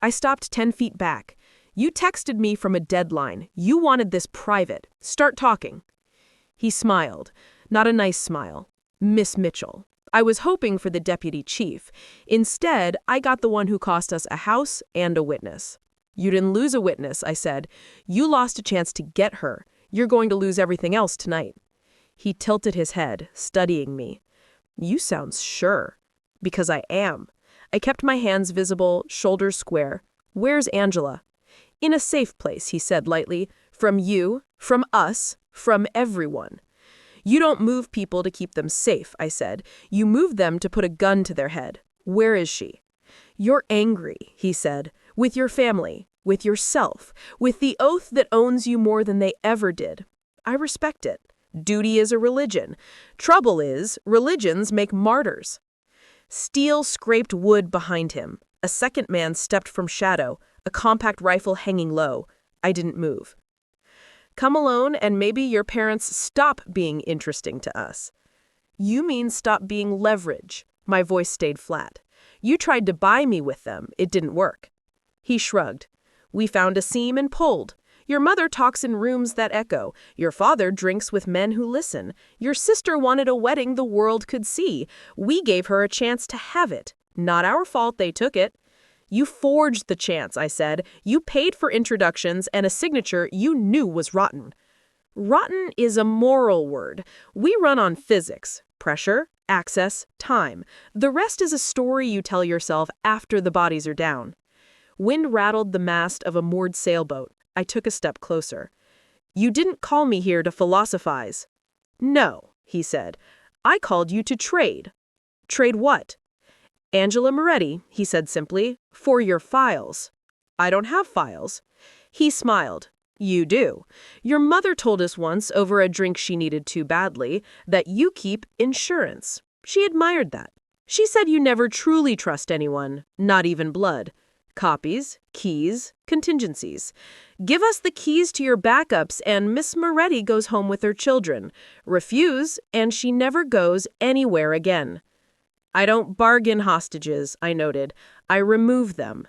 I stopped 10 feet back. You texted me from a deadline. You wanted this private. Start talking. He smiled. Not a nice smile. Miss Mitchell. I was hoping for the deputy chief. Instead, I got the one who cost us a house and a witness. You didn't lose a witness, I said. You lost a chance to get her. You're going to lose everything else tonight. He tilted his head, studying me. You sound sure. Because I am. I kept my hands visible, shoulders square. Where's Angela? In a safe place, he said lightly. From you, from us, from everyone. You don't move people to keep them safe, I said. You move them to put a gun to their head. Where is she? You're angry, he said, with your family, with yourself, with the oath that owns you more than they ever did. I respect it. Duty is a religion. Trouble is, religions make martyrs. Steel scraped wood behind him. A second man stepped from shadow, a compact rifle hanging low. I didn't move. Come alone and maybe your parents stop being interesting to us. You mean stop being leverage. My voice stayed flat. You tried to buy me with them. It didn't work. He shrugged. We found a seam and pulled. Your mother talks in rooms that echo. Your father drinks with men who listen. Your sister wanted a wedding the world could see. We gave her a chance to have it. Not our fault they took it. You forged the chance, I said. You paid for introductions and a signature you knew was rotten. Rotten is a moral word. We run on physics, pressure, access, time. The rest is a story you tell yourself after the bodies are down. Wind rattled the mast of a moored sailboat. I took a step closer. You didn't call me here to philosophize. No, he said. I called you to trade. Trade what? Angela Moretti, he said simply, for your files. I don't have files. He smiled. You do. Your mother told us once over a drink she needed too badly that you keep insurance. She admired that. She said you never truly trust anyone, not even blood. Copies, keys, contingencies. Give us the keys to your backups and Miss Moretti goes home with her children. Refuse, and she never goes anywhere again. I don't bargain hostages, I noted. I remove them.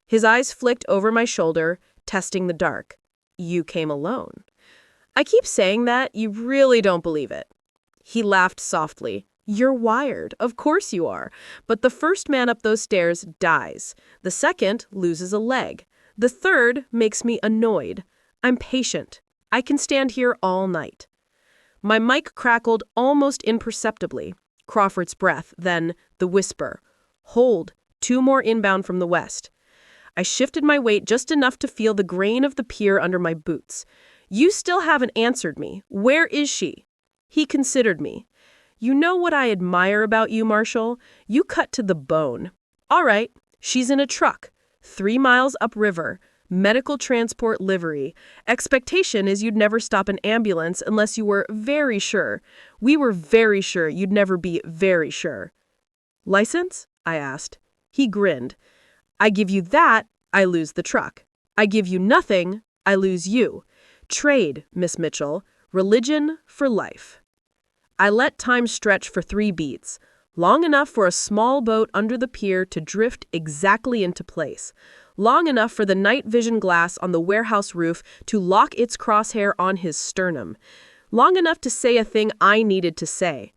His eyes flicked over my shoulder, testing the dark. You came alone. I keep saying that, you really don't believe it. He laughed softly. You're wired, of course you are. But the first man up those stairs dies. The second loses a leg. The third makes me annoyed. I'm patient. I can stand here all night. My mic crackled almost imperceptibly. Crawford's breath, then the whisper. Hold, 2 more inbound from the west. I shifted my weight just enough to feel the grain of the pier under my boots. You still haven't answered me. Where is she? He considered me. You know what I admire about you, Marshal? You cut to the bone. All right, she's in a truck, 3 miles upriver. Medical transport livery. Expectation is you'd never stop an ambulance unless you were very sure. We were very sure you'd never be very sure. License? I asked. He grinned. I give you that, I lose the truck. I give you nothing, I lose you. Trade, Miss Mitchell. Religion for life. I let time stretch for 3 beats, long enough for a small boat under the pier to drift exactly into place. Long enough for the night vision glass on the warehouse roof to lock its crosshair on his sternum. Long enough to say a thing I needed to say.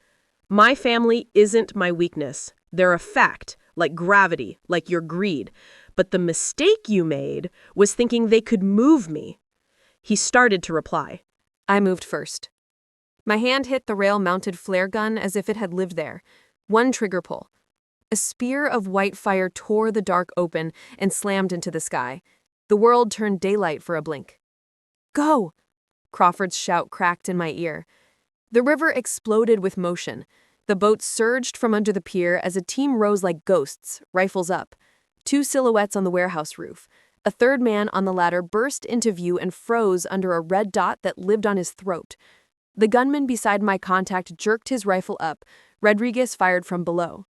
My family isn't my weakness. They're a fact, like gravity, like your greed. But the mistake you made was thinking they could move me. He started to reply. I moved first. My hand hit the rail-mounted flare gun as if it had lived there. One trigger pull. A spear of white fire tore the dark open and slammed into the sky. The world turned daylight for a blink. Go! Crawford's shout cracked in my ear. The river exploded with motion. The boat surged from under the pier as a team rose like ghosts, rifles up. 2 silhouettes on the warehouse roof. A third man on the ladder burst into view and froze under a red dot that lived on his throat. The gunman beside my contact jerked his rifle up. Rodriguez fired from below.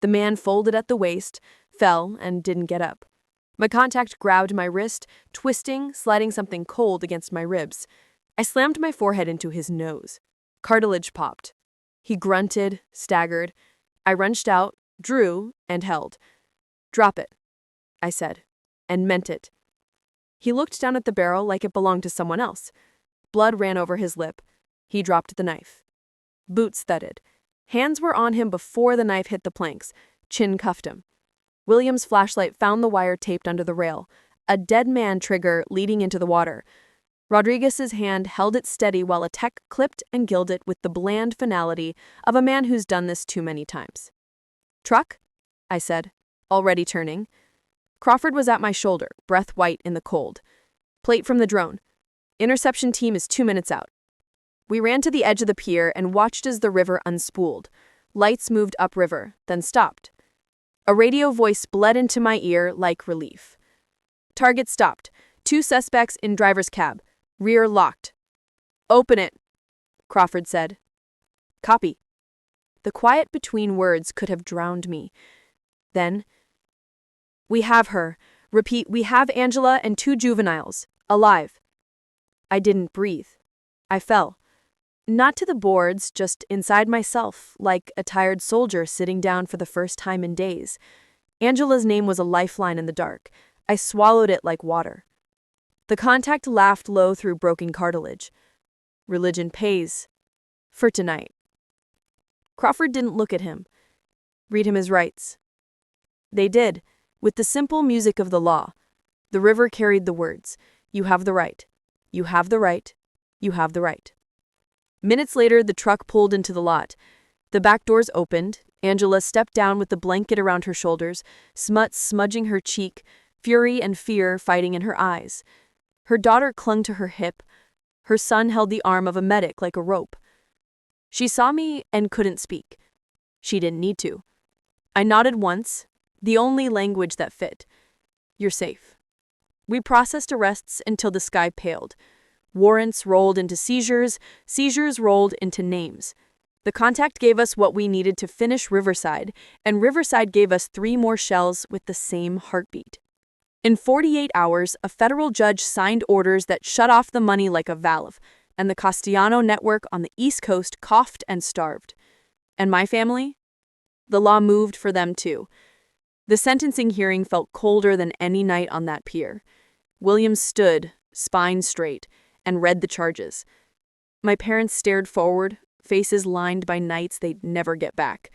The man folded at the waist, fell, and didn't get up. My contact grabbed my wrist, twisting, sliding something cold against my ribs. I slammed my forehead into his nose. Cartilage popped. He grunted, staggered. I wrenched out, drew, and held. "Drop it," I said, and meant it. He looked down at the barrel like it belonged to someone else. Blood ran over his lip. He dropped the knife. Boots thudded. Hands were on him before the knife hit the planks. Chin cuffed him. William's flashlight found the wire taped under the rail, a dead man trigger leading into the water. Rodriguez's hand held it steady while a tech clipped and gilled it with the bland finality of a man who's done this too many times. "Truck?" I said, already turning. Crawford was at my shoulder, breath white in the cold. "Plate from the drone. Interception team is 2 minutes out." We ran to the edge of the pier and watched as the river unspooled. Lights moved upriver, then stopped. A radio voice bled into my ear like relief. "Target stopped. 2 suspects in driver's cab. Rear locked." "Open it," Crawford said. "Copy." The quiet between words could have drowned me. Then, "We have her. Repeat, we have Angela and 2 juveniles. Alive." I didn't breathe. I fell. Not to the boards, just inside myself, like a tired soldier sitting down for the first time in days. Angela's name was a lifeline in the dark. I swallowed it like water. The contact laughed low through broken cartilage. "Religion pays. For tonight." Crawford didn't look at him. Read him his rights. They did, with the simple music of the law. The river carried the words, "You have the right. You have the right. You have the right." Minutes later, the truck pulled into the lot. The back doors opened. Angela stepped down with the blanket around her shoulders, smut smudging her cheek, fury and fear fighting in her eyes. Her daughter clung to her hip. Her son held the arm of a medic like a rope. She saw me and couldn't speak. She didn't need to. I nodded once, the only language that fit. "You're safe." We processed arrests until the sky paled. Warrants rolled into seizures, seizures rolled into names. The contact gave us what we needed to finish Riverside, and Riverside gave us 3 more shells with the same heartbeat. In 48 hours, a federal judge signed orders that shut off the money like a valve, and the Castellano network on the East Coast coughed and starved. And my family? The law moved for them too. The sentencing hearing felt colder than any night on that pier. Williams stood, spine straight, and read the charges. My parents stared forward, faces lined by nights they'd never get back.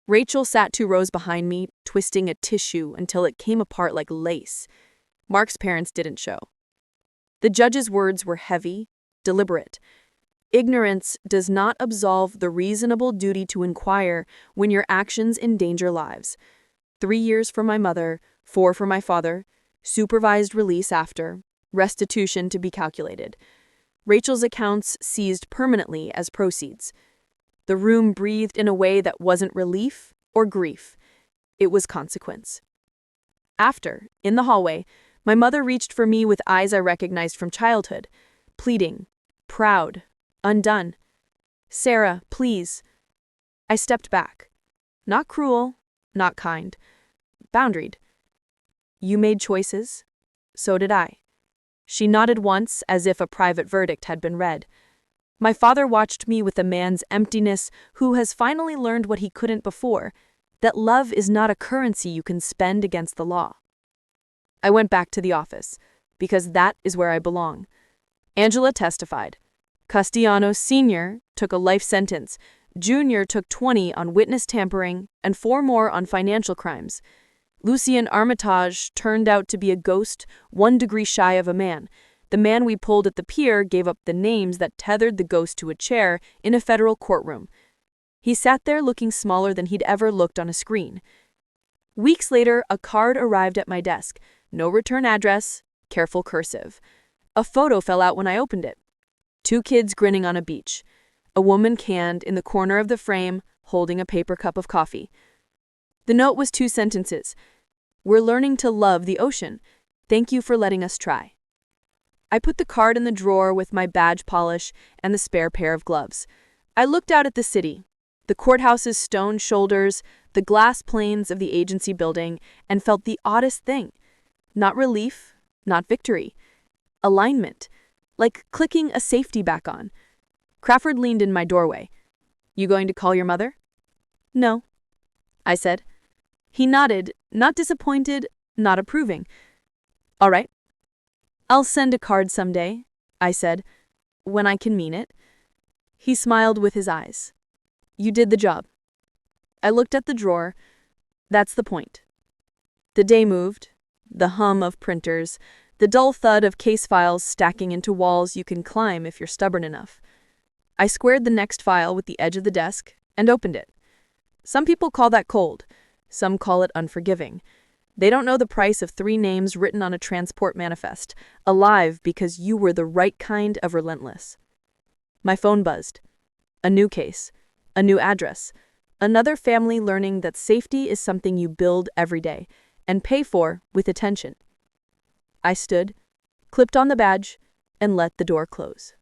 Rachel sat 2 rows behind me, twisting a tissue until it came apart like lace. Mark's parents didn't show. The judge's words were heavy, deliberate. Ignorance does not absolve the reasonable duty to inquire when your actions endanger lives. 3 years for my mother, 4 for my father, supervised release after, restitution to be calculated. Rachel's accounts seized permanently as proceeds. The room breathed in a way that wasn't relief or grief. It was consequence. After, in the hallway, my mother reached for me with eyes I recognized from childhood, pleading, proud, undone. "Sarah, please." I stepped back. Not cruel, not kind. Boundaried. "You made choices. So did I." She nodded once as if a private verdict had been read. My father watched me with a man's emptiness who has finally learned what he couldn't before, that love is not a currency you can spend against the law. I went back to the office, because that is where I belong. Angela testified. Castellano Sr. took a life sentence. Junior took 20 on witness tampering and 4 more on financial crimes. Lucien Armitage turned out to be a ghost 1 degree shy of a man. The man we pulled at the pier gave up the names that tethered the ghost to a chair in a federal courtroom. He sat there looking smaller than he'd ever looked on a screen. Weeks later, a card arrived at my desk. No return address, careful cursive. A photo fell out when I opened it. 2 kids grinning on a beach. A woman canned in the corner of the frame, holding a paper cup of coffee. The note was 2 sentences. "We're learning to love the ocean. Thank you for letting us try." I put the card in the drawer with my badge polish and the spare pair of gloves. I looked out at the city, the courthouse's stone shoulders, the glass planes of the agency building, and felt the oddest thing. Not relief, not victory. Alignment, like clicking a safety back on. Crawford leaned in my doorway. "You going to call your mother?" "No," I said. He nodded, not disappointed, not approving. "All right. I'll send a card someday," I said, "when I can mean it." He smiled with his eyes. "You did the job." I looked at the drawer. That's the point. The day moved, the hum of printers, the dull thud of case files stacking into walls you can climb if you're stubborn enough. I squared the next file with the edge of the desk and opened it. Some people call that cold. Some call it unforgiving. They don't know the price of 3 names written on a transport manifest, alive because you were the right kind of relentless. My phone buzzed. A new case. A new address. Another family learning that safety is something you build every day and pay for with attention. I stood, clipped on the badge, and let the door close.